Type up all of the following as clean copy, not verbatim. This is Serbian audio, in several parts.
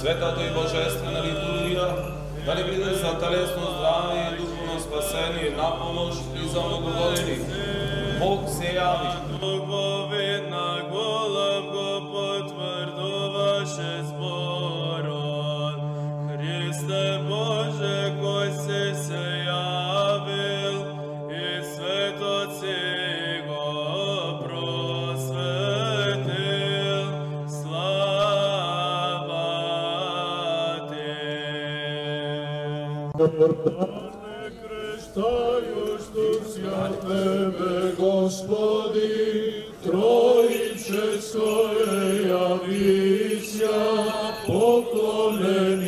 светата и божествена литургия, да ни биде за телесно здраве и духовно спасение, на помощ и за много години. Бог се яви. Боговина голов го потвърдуваше зборот. Христе Боже, кой си се явил и светот си го просветил. Слава Ти! Крещающу вся Тебе, Господи, Троическое явися, поклонение.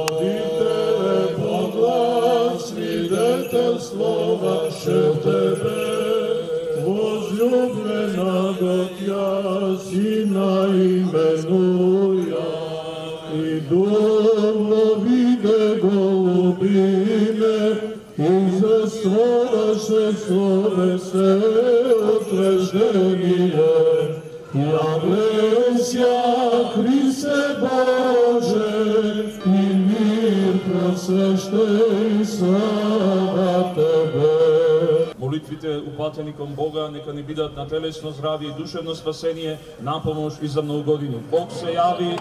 Родителе, поглас, свидетельство ваше Тебе, возлюбленого Тя, Сина именуя, и думно виде голубине, и заствора словесе от рождение. Являйся, Христе Боже, и мир просвещай, слава Тебе. Молитвите, упатени към Бога, нека ни бидат на телесно здравие и душевно спасение, на помощ и за много години. Бог се яви.